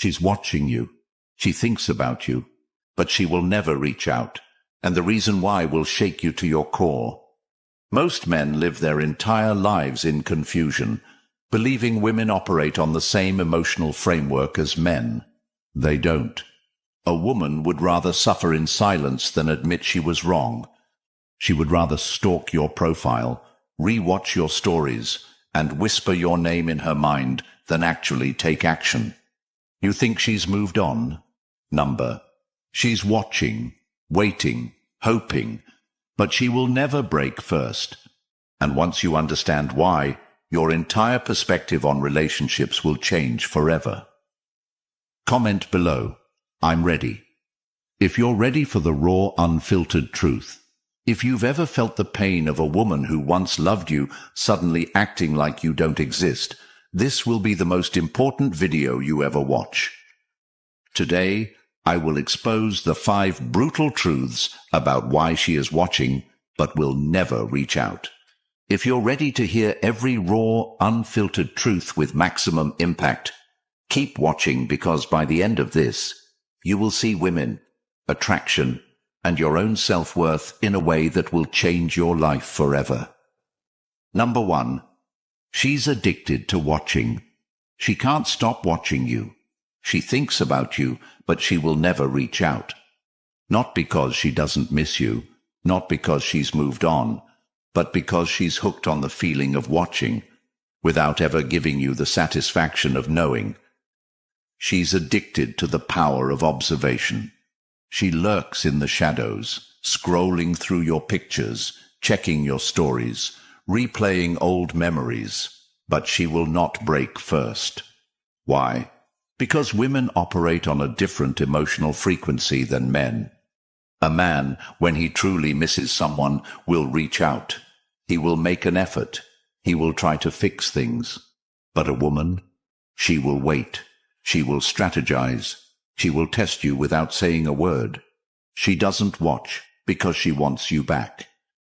She's watching you. She thinks about you, but she will never reach out, and the reason why will shake you to your core. Most men live their entire lives in confusion, believing women operate on the same emotional framework as men. They don't. A woman would rather suffer in silence than admit she was wrong. She would rather stalk your profile, re-watch your stories, and whisper your name in her mind than actually take action. You think she's moved on? Number. She's watching, waiting, hoping, but she will never break first. And once you understand why, your entire perspective on relationships will change forever. Comment below. I'm ready. If you're ready for the raw, unfiltered truth, if you've ever felt the pain of a woman who once loved you suddenly acting like you don't exist, this will be the most important video you ever watch. Today, I will expose the 5 brutal truths about why she is watching but will never reach out. If you're ready to hear every raw, unfiltered truth with maximum impact, keep watching, because by the end of this, you will see women, attraction, and your own self-worth in a way that will change your life forever. Number 1. She's addicted to watching. She can't stop watching you. She thinks about you, but she will never reach out. Not because she doesn't miss you, not because she's moved on, but because she's hooked on the feeling of watching, without ever giving you the satisfaction of knowing. She's addicted to the power of observation. She lurks in the shadows, scrolling through your pictures, checking your stories, replaying old memories, but she will not break first. Why? Because women operate on a different emotional frequency than men. A man, when he truly misses someone, will reach out. He will make an effort. He will try to fix things. But a woman? She will wait. She will strategize. She will test you without saying a word. She doesn't watch because she wants you back.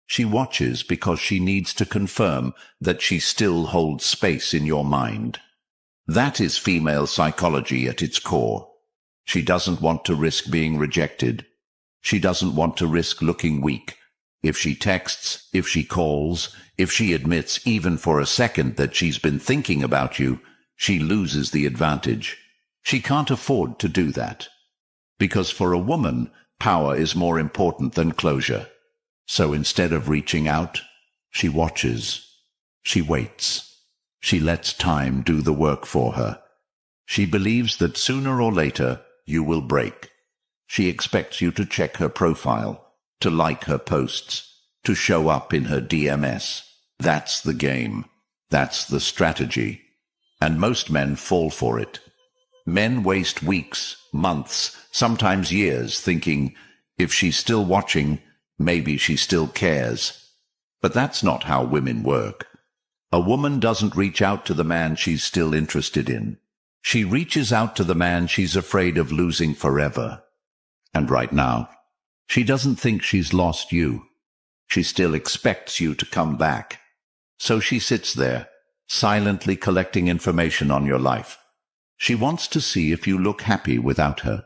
She watches because she needs to confirm that she still holds space in your mind. That is female psychology at its core. She doesn't want to risk being rejected. She doesn't want to risk looking weak. If she texts, if she calls, if she admits even for a second that she's been thinking about you, she loses the advantage. She can't afford to do that. Because for a woman, power is more important than closure. So instead of reaching out, she watches. She waits. She lets time do the work for her. She believes that sooner or later you will break. She expects you to check her profile, to like her posts, to show up in her DMS. That's the game. That's the strategy. And most men fall for it. Men waste weeks, months, sometimes years thinking, if she's still watching, maybe she still cares. But that's not how women work. A woman doesn't reach out to the man she's still interested in. She reaches out to the man she's afraid of losing forever. And right now, she doesn't think she's lost you. She still expects you to come back. So she sits there, silently collecting information on your life. She wants to see if you look happy without her.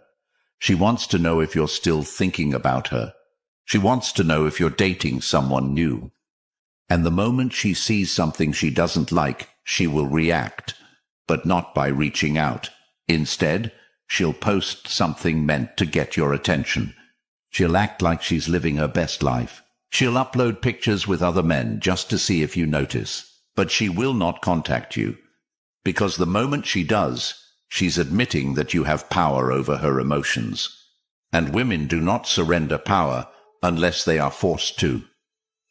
She wants to know if you're still thinking about her. She wants to know if you're dating someone new. And the moment she sees something she doesn't like, she will react, but not by reaching out. Instead, she'll post something meant to get your attention. She'll act like she's living her best life. She'll upload pictures with other men just to see if you notice. But she will not contact you. Because the moment she does, she's admitting that you have power over her emotions. And women do not surrender power unless they are forced to.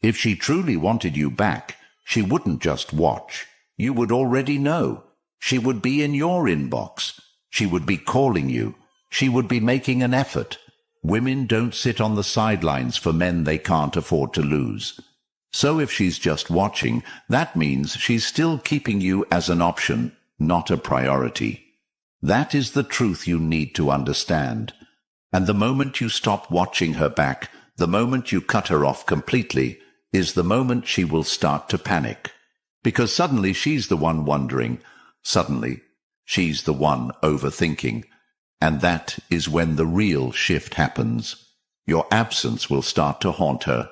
If she truly wanted you back, she wouldn't just watch. You would already know. She would be in your inbox. She would be calling you. She would be making an effort. Women don't sit on the sidelines for men they can't afford to lose. So if she's just watching, that means she's still keeping you as an option, not a priority. That is the truth you need to understand. And the moment you stop watching her back, the moment you cut her off completely, is the moment she will start to panic. Because suddenly she's the one wondering. Suddenly, She's the one overthinking. And that is when the real shift happens. Your absence will start to haunt her.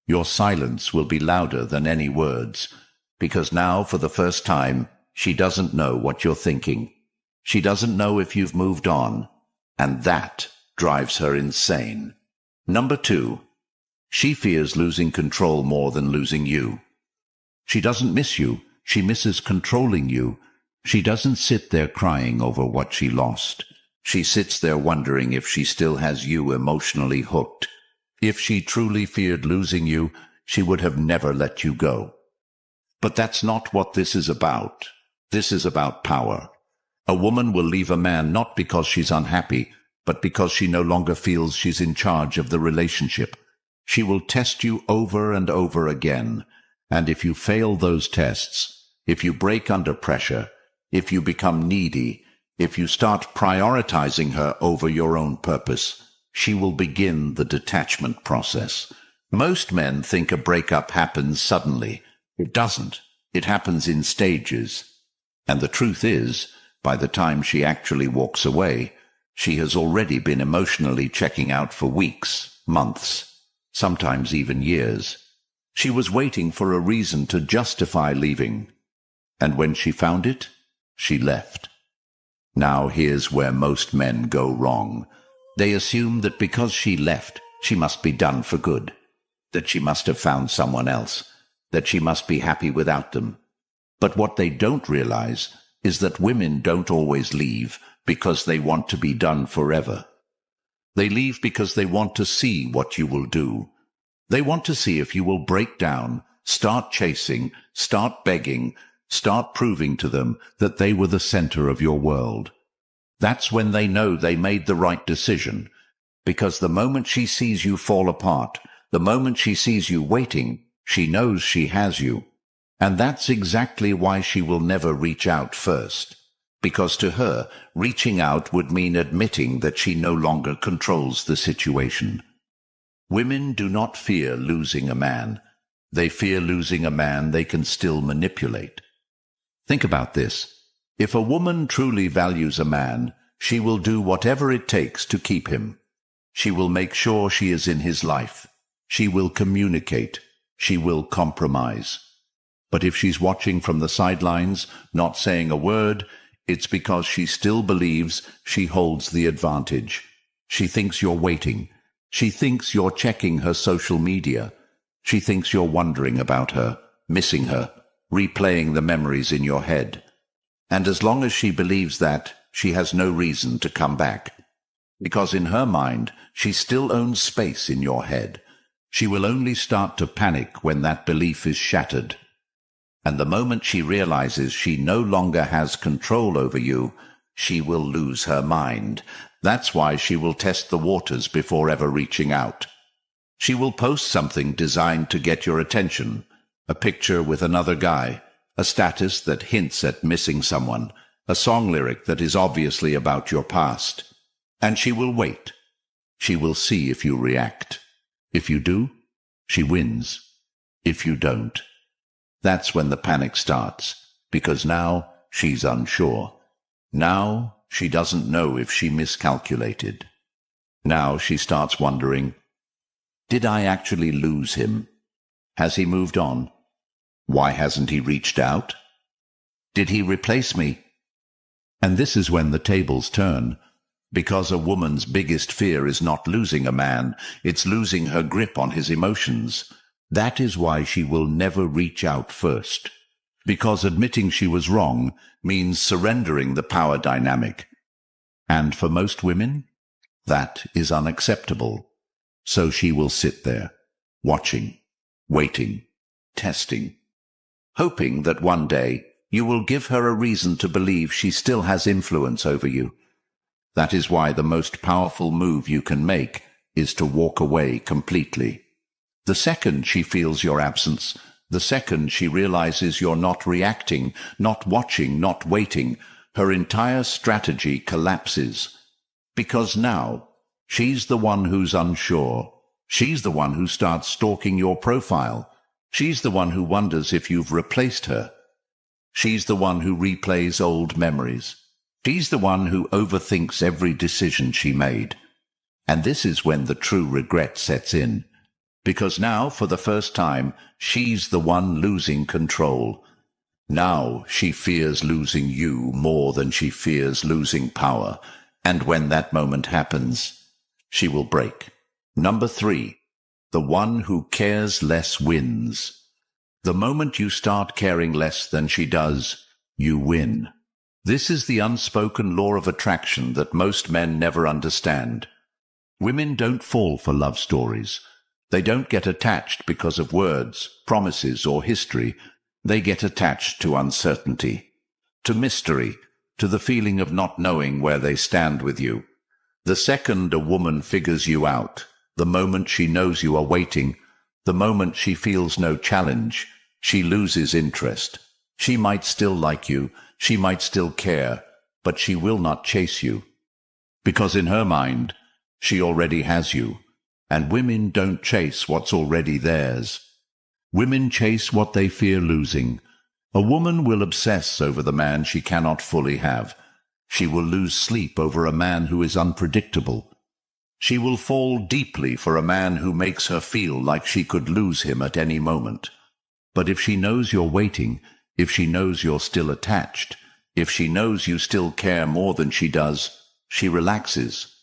Your silence will be louder than any words, because now, for the first time, she doesn't know what you're thinking. She doesn't know if you've moved on, and that drives her insane. Number 2, she fears losing control more than losing you. She doesn't miss you. She misses controlling you. She doesn't sit there crying over what she lost. She sits there wondering if she still has you emotionally hooked. If she truly feared losing you, she would have never let you go. But that's not what this is about. This is about power. A woman will leave a man not because she's unhappy, but because she no longer feels she's in charge of the relationship. She will test you over and over again. And if you fail those tests, if you break under pressure, if you become needy, if you start prioritizing her over your own purpose, she will begin the detachment process. Most men think a breakup happens suddenly. It doesn't. It happens in stages. And the truth is, by the time she actually walks away, she has already been emotionally checking out for weeks, months, sometimes even years. She was waiting for a reason to justify leaving. And when she found it, she left. Now here's where most men go wrong. They assume that because she left, she must be done for good, that she must have found someone else, that she must be happy without them. But what they don't realize is that women don't always leave because they want to be done forever. They leave because they want to see what you will do. They want to see if you will break down, start chasing, start begging, start proving to them that they were the center of your world. That's when they know they made the right decision, because the moment she sees you fall apart, the moment she sees you waiting, she knows she has you. And that's exactly why she will never reach out first, because to her, reaching out would mean admitting that she no longer controls the situation. Women do not fear losing a man. They fear losing a man they can still manipulate. Think about this. If a woman truly values a man, she will do whatever it takes to keep him. She will make sure she is in his life. She will communicate. She will compromise. But if she's watching from the sidelines, not saying a word, it's because she still believes she holds the advantage. She thinks you're waiting. She thinks you're checking her social media. She thinks you're wondering about her, missing her, replaying the memories in your head. And as long as she believes that, she has no reason to come back. Because in her mind, she still owns space in your head. She will only start to panic when that belief is shattered. And the moment she realizes she no longer has control over you, she will lose her mind. That's why she will test the waters before ever reaching out. She will post something designed to get your attention, a picture with another guy, a status that hints at missing someone, a song lyric that is obviously about your past. And she will wait. She will see if you react. If you do, she wins. If you don't, that's when the panic starts, because now she's unsure. Now she doesn't know if she miscalculated. Now she starts wondering, did I actually lose him? Has he moved on? Why hasn't he reached out? Did he replace me? And this is when the tables turn, because a woman's biggest fear is not losing a man, it's losing her grip on his emotions. That is why she will never reach out first, because admitting she was wrong means surrendering the power dynamic. And for most women, that is unacceptable. So she will sit there, watching, waiting, testing, hoping that one day you will give her a reason to believe she still has influence over you. That is why the most powerful move you can make is to walk away completely. The second she feels your absence, the second she realizes you're not reacting, not watching, not waiting, her entire strategy collapses. Because now, she's the one who's unsure. She's the one who starts stalking your profile. She's the one who wonders if you've replaced her. She's the one who replays old memories. She's the one who overthinks every decision she made. And this is when the true regret sets in. Because now, for the first time, she's the one losing control. Now she fears losing you more than she fears losing power. And when that moment happens, she will break. Number 3. The one who cares less wins. The moment you start caring less than she does, you win. This is the unspoken law of attraction that most men never understand. Women don't fall for love stories. They don't get attached because of words, promises, or history. They get attached to uncertainty, to mystery, to the feeling of not knowing where they stand with you. The second a woman figures you out, the moment she knows you are waiting, the moment she feels no challenge, she loses interest. She might still like you, she might still care, but she will not chase you. Because in her mind, she already has you, and women don't chase what's already theirs. Women chase what they fear losing. A woman will obsess over the man she cannot fully have. She will lose sleep over a man who is unpredictable. She will fall deeply for a man who makes her feel like she could lose him at any moment. But if she knows you're waiting, if she knows you're still attached, if she knows you still care more than she does, she relaxes.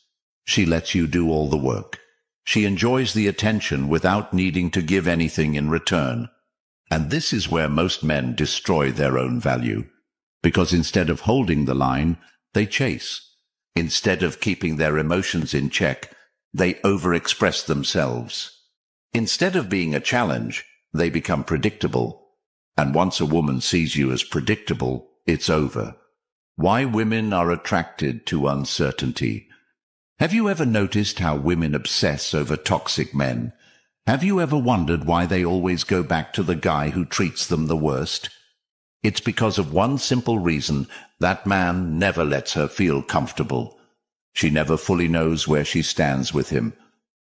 She lets you do all the work. She enjoys the attention without needing to give anything in return. And this is where most men destroy their own value. Because instead of holding the line, they chase. Instead of keeping their emotions in check, they overexpress themselves. Instead of being a challenge, they become predictable. And once a woman sees you as predictable, it's over. Why women are attracted to uncertainty. Have you ever noticed how women obsess over toxic men? Have you ever wondered why they always go back to the guy who treats them the worst? It's because of one simple reason: that man never lets her feel comfortable. She never fully knows where she stands with him.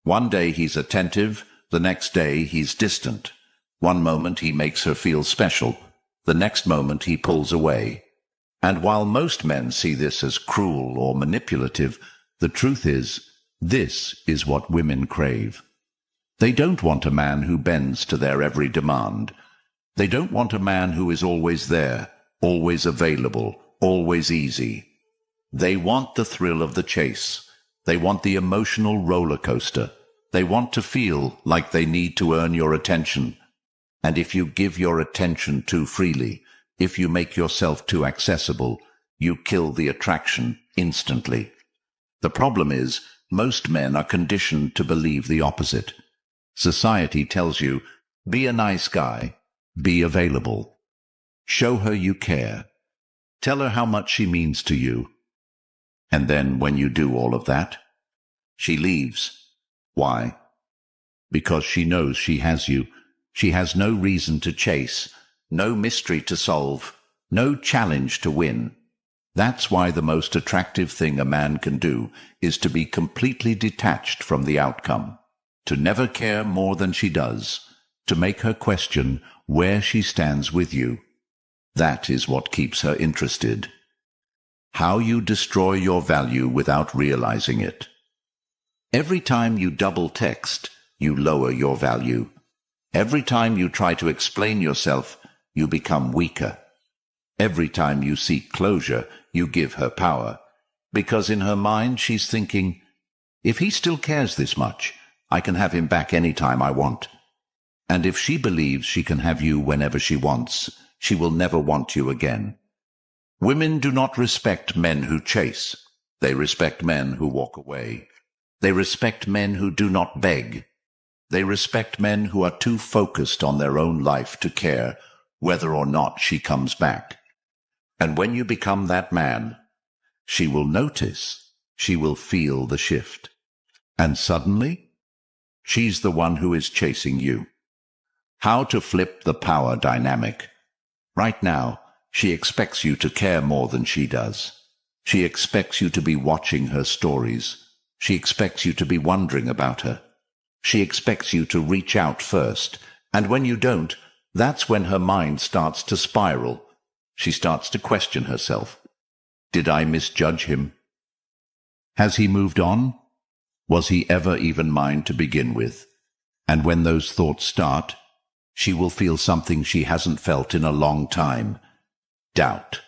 One day he's attentive, the next day he's distant. One moment he makes her feel special, the next moment he pulls away. And while most men see this as cruel or manipulative, the truth is, this is what women crave. They don't want a man who bends to their every demand. They don't want a man who is always there, always available, always easy. They want the thrill of the chase. They want the emotional roller coaster. They want to feel like they need to earn your attention. And if you give your attention too freely, if you make yourself too accessible, you kill the attraction instantly. The problem is, most men are conditioned to believe the opposite. Society tells you, be a nice guy, be available. Show her you care. Tell her how much she means to you. And then when you do all of that, she leaves. Why? Because she knows she has you. She has no reason to chase, no mystery to solve, no challenge to win. That's why the most attractive thing a man can do is to be completely detached from the outcome, to never care more than she does, to make her question where she stands with you. That is what keeps her interested. How you destroy your value without realizing it. Every time you double text, you lower your value. Every time you try to explain yourself, you become weaker. Every time you seek closure, you give her power. Because in her mind she's thinking, if he still cares this much, I can have him back any time I want. And if she believes she can have you whenever she wants, she will never want you again. Women do not respect men who chase. They respect men who walk away. They respect men who do not beg. They respect men who are too focused on their own life to care whether or not she comes back. And when you become that man, she will notice, she will feel the shift. And suddenly, she's the one who is chasing you. How to flip the power dynamic. Right now, she expects you to care more than she does. She expects you to be watching her stories. She expects you to be wondering about her. She expects you to reach out first, and when you don't, that's when her mind starts to spiral. She starts to question herself. Did I misjudge him? Has he moved on? Was he ever even mine to begin with? And when those thoughts start, she will feel something she hasn't felt in a long time. Doubt.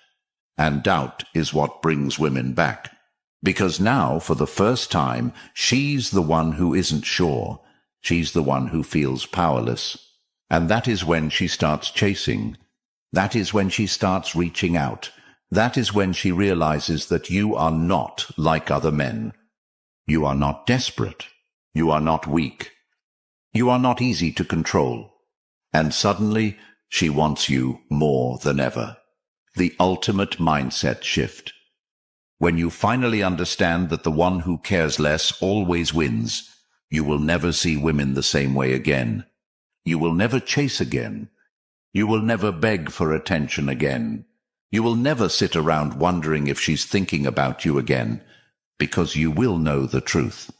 And doubt is what brings women back. Because now, for the first time, she's the one who isn't sure. She's the one who feels powerless. And that is when she starts chasing. That is when she starts reaching out. That is when she realizes that you are not like other men. You are not desperate. You are not weak. You are not easy to control. And suddenly, she wants you more than ever. The ultimate mindset shift. When you finally understand that the one who cares less always wins, you will never see women the same way again. You will never chase again. You will never beg for attention again. You will never sit around wondering if she's thinking about you again, because you will know the truth.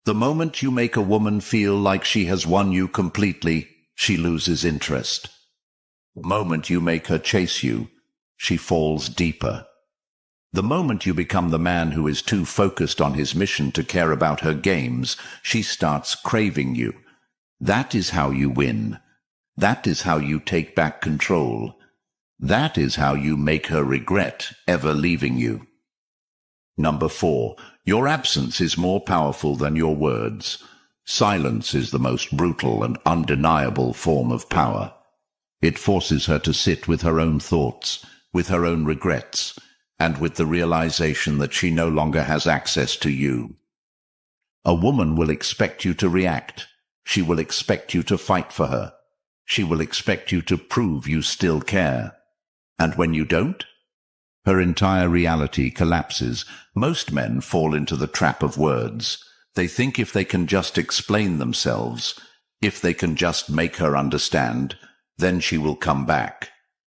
The moment you make a woman feel like she has won you completely, she loses interest. The moment you make her chase you, she falls deeper. The moment you become the man who is too focused on his mission to care about her games, she starts craving you. That is how you win. That is how you take back control. That is how you make her regret ever leaving you. Number 4, your absence is more powerful than your words. Silence is the most brutal and undeniable form of power. It forces her to sit with her own thoughts, with her own regrets, and with the realization that she no longer has access to you. A woman will expect you to react. She will expect you to fight for her. She will expect you to prove you still care. And when you don't, her entire reality collapses. Most men fall into the trap of words. They think if they can just explain themselves, if they can just make her understand, then she will come back.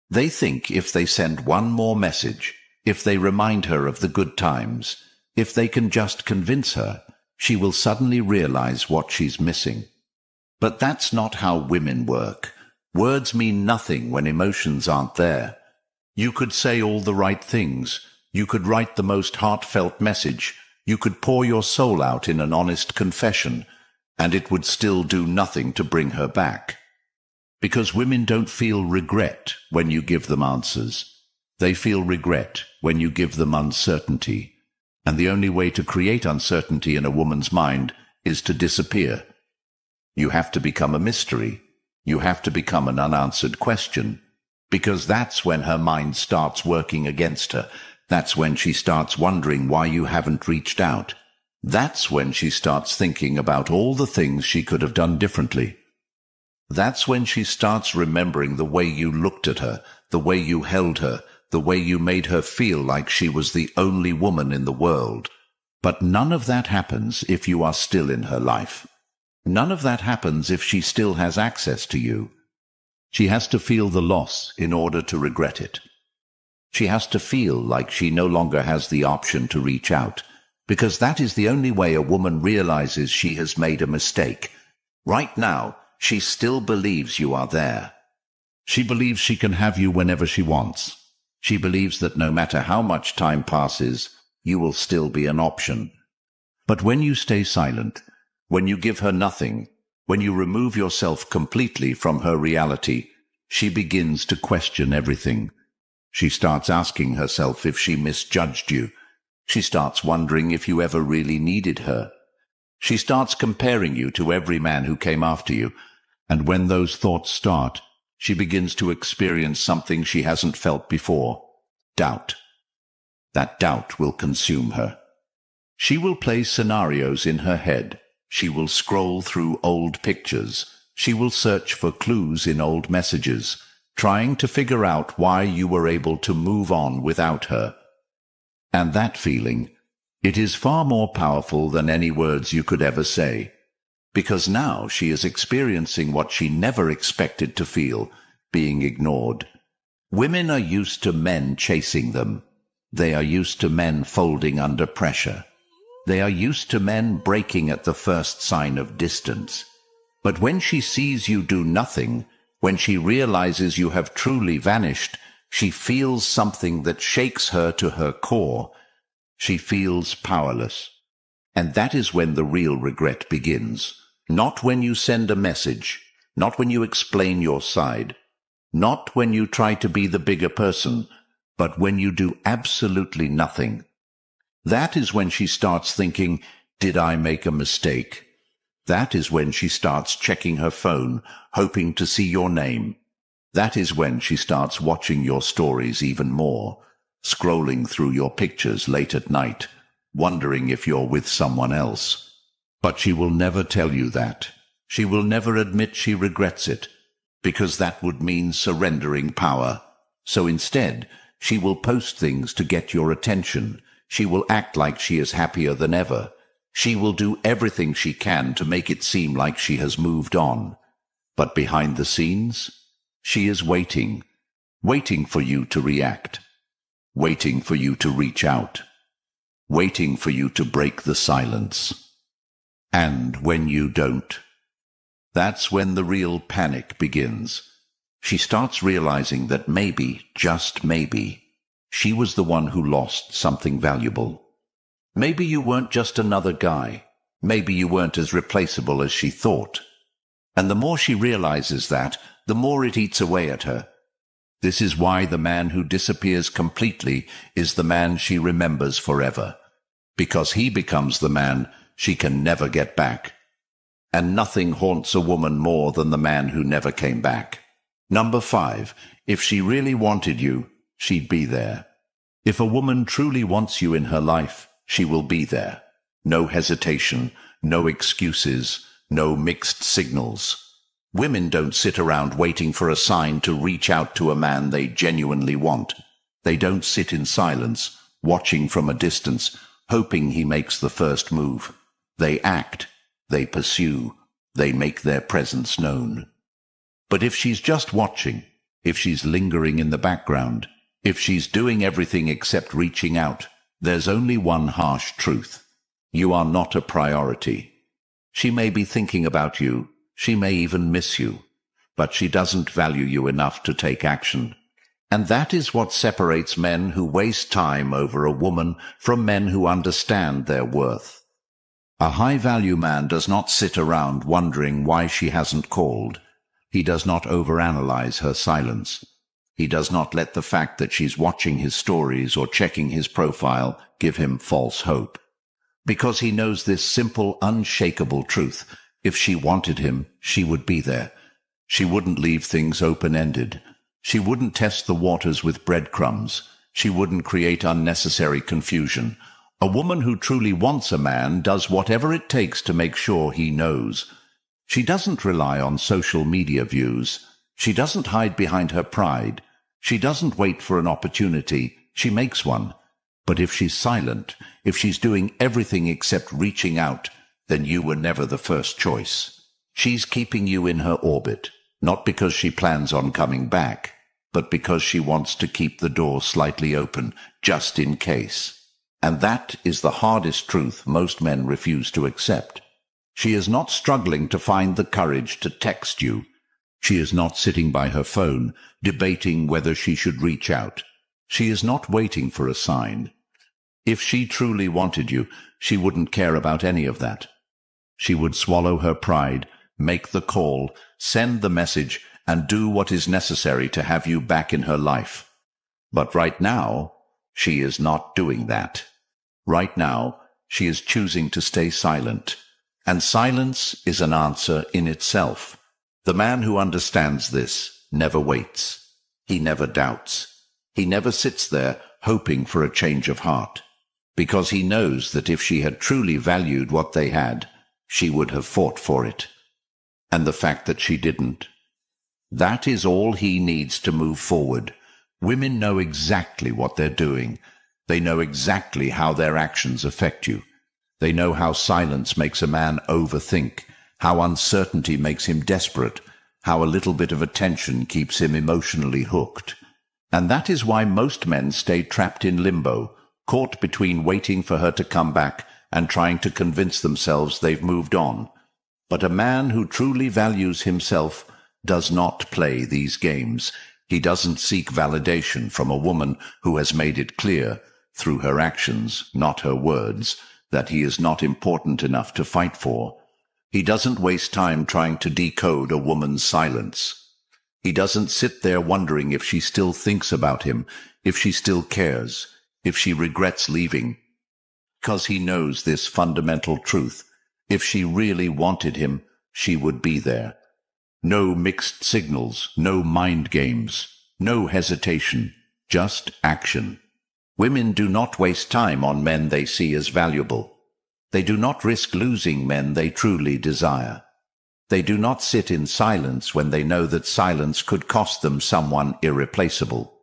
They think if they send one more message, if they remind her of the good times, if they can just convince her, she will suddenly realize what she's missing. But that's not how women work. Words mean nothing when emotions aren't there. You could say all the right things. You could write the most heartfelt message. You could pour your soul out in an honest confession, and it would still do nothing to bring her back. Because women don't feel regret when you give them answers. They feel regret when you give them uncertainty. And the only way to create uncertainty in a woman's mind is to disappear. You have to become a mystery. You have to become an unanswered question. Because that's when her mind starts working against her. That's when she starts wondering why you haven't reached out. That's when she starts thinking about all the things she could have done differently. That's when she starts remembering the way you looked at her, the way you held her, the way you made her feel like she was the only woman in the world. But none of that happens if you are still in her life. None of that happens if she still has access to you. She has to feel the loss in order to regret it. She has to feel like she no longer has the option to reach out, because that is the only way a woman realizes she has made a mistake. Right now, she still believes you are there. She believes she can have you whenever she wants. She believes that no matter how much time passes, you will still be an option. But when you stay silent, when you give her nothing, when you remove yourself completely from her reality, she begins to question everything. She starts asking herself if she misjudged you. She starts wondering if you ever really needed her. She starts comparing you to every man who came after you, and when those thoughts start, she begins to experience something she hasn't felt before: doubt. That doubt will consume her. She will play scenarios in her head. She will scroll through old pictures. She will search for clues in old messages, trying to figure out why you were able to move on without her. And that feeling, it is far more powerful than any words you could ever say, because now she is experiencing what she never expected to feel: being ignored. Women are used to men chasing them. They are used to men folding under pressure. They are used to men breaking at the first sign of distance. But when she sees you do nothing, when she realizes you have truly vanished, She feels something that shakes her to her core. She feels powerless. And that is when the real regret begins. Not when you send a message, not when you explain your side, not when you try to be the bigger person, but when you do absolutely nothing. That is when she starts thinking, did I make a mistake? That is when she starts checking her phone, hoping to see your name. That is when she starts watching your stories even more, scrolling through your pictures late at night, wondering if you're with someone else. But she will never tell you that. She will never admit she regrets it, because that would mean surrendering power. So instead, she will post things to get your attention. She will act like she is happier than ever. She will do everything she can to make it seem like she has moved on. But behind the scenes, she is waiting for you to react, waiting for you to reach out, waiting for you to break the silence. And when you don't, that's when the real panic begins. She starts realizing that maybe, just maybe, she was the one who lost something valuable. Maybe you weren't just another guy. Maybe you weren't as replaceable as she thought. And the more she realizes that, the more it eats away at her. This is why the man who disappears completely is the man she remembers forever, because he becomes the man she can never get back. And nothing haunts a woman more than the man who never came back. Number 5, if she really wanted you, she'd be there. If a woman truly wants you in her life, she will be there. No hesitation, no excuses, no mixed signals. Women don't sit around waiting for a sign to reach out to a man they genuinely want. They don't sit in silence, watching from a distance, hoping he makes the first move. They act, they pursue, they make their presence known. But if she's just watching, if she's lingering in the background, if she's doing everything except reaching out, there's only one harsh truth. You are not a priority. She may be thinking about you, she may even miss you, but she doesn't value you enough to take action. And that is what separates men who waste time over a woman from men who understand their worth. A high-value man does not sit around wondering why she hasn't called. He does not overanalyze her silence. He does not let the fact that she's watching his stories or checking his profile give him false hope. Because he knows this simple, unshakable truth. If she wanted him, she would be there. She wouldn't leave things open-ended. She wouldn't test the waters with breadcrumbs. She wouldn't create unnecessary confusion. A woman who truly wants a man does whatever it takes to make sure he knows. She doesn't rely on social media views. She doesn't hide behind her pride. She doesn't wait for an opportunity. She makes one. But if she's silent, if she's doing everything except reaching out, then you were never the first choice. She's keeping you in her orbit, not because she plans on coming back, but because she wants to keep the door slightly open, just in case. And that is the hardest truth most men refuse to accept. She is not struggling to find the courage to text you. She is not sitting by her phone, debating whether she should reach out. She is not waiting for a sign. If she truly wanted you, she wouldn't care about any of that. She would swallow her pride, make the call, send the message, and do what is necessary to have you back in her life. But right now, she is not doing that. Right now, she is choosing to stay silent. And silence is an answer in itself. The man who understands this never waits. He never doubts. He never sits there hoping for a change of heart. Because he knows that if she had truly valued what they had, she would have fought for it. And the fact that she didn't, that is all he needs to move forward. Women know exactly what they're doing. They know exactly how their actions affect you. They know how silence makes a man overthink, how uncertainty makes him desperate, how a little bit of attention keeps him emotionally hooked. And that is why most men stay trapped in limbo, caught between waiting for her to come back and trying to convince themselves they've moved on. But a man who truly values himself does not play these games. He doesn't seek validation from a woman who has made it clear, through her actions, not her words, that he is not important enough to fight for. He doesn't waste time trying to decode a woman's silence. He doesn't sit there wondering if she still thinks about him, if she still cares, if she regrets leaving. Because he knows this fundamental truth. If she really wanted him, she would be there. No mixed signals, no mind games, no hesitation, just action. Women do not waste time on men they see as valuable. They do not risk losing men they truly desire. They do not sit in silence when they know that silence could cost them someone irreplaceable.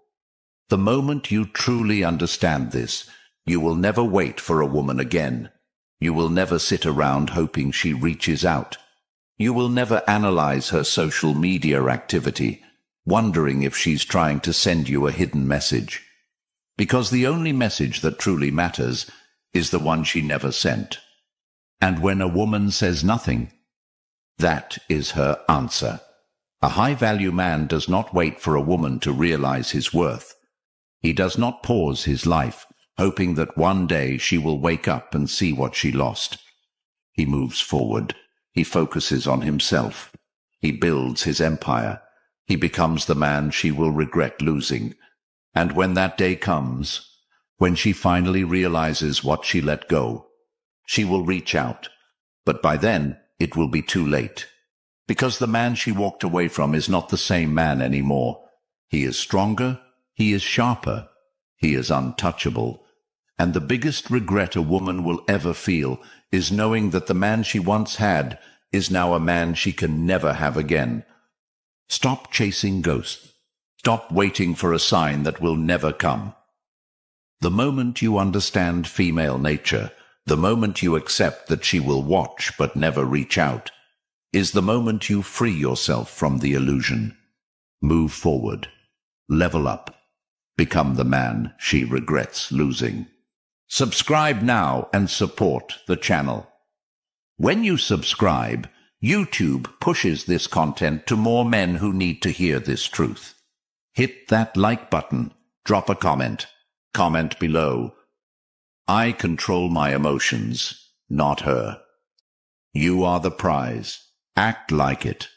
The moment you truly understand this, you will never wait for a woman again. You will never sit around hoping she reaches out. You will never analyze her social media activity, wondering if she's trying to send you a hidden message. Because the only message that truly matters is the one she never sent. And when a woman says nothing, that is her answer. A high-value man does not wait for a woman to realize his worth. He does not pause his life, hoping that one day she will wake up and see what she lost. He moves forward. He focuses on himself. He builds his empire. He becomes the man she will regret losing. And when that day comes, when she finally realizes what she let go, she will reach out. But by then, it will be too late. Because the man she walked away from is not the same man anymore. He is stronger. He is sharper. He is untouchable. And the biggest regret a woman will ever feel is knowing that the man she once had is now a man she can never have again. Stop chasing ghosts. Stop waiting for a sign that will never come. The moment you understand female nature, the moment you accept that she will watch but never reach out, is the moment you free yourself from the illusion. Move forward. Level up. Become the man she regrets losing. Subscribe now and support the channel. When you subscribe, YouTube pushes this content to more men who need to hear this truth. Hit that like button. Drop a comment. Comment below. I control my emotions, not her. You are the prize. Act like it.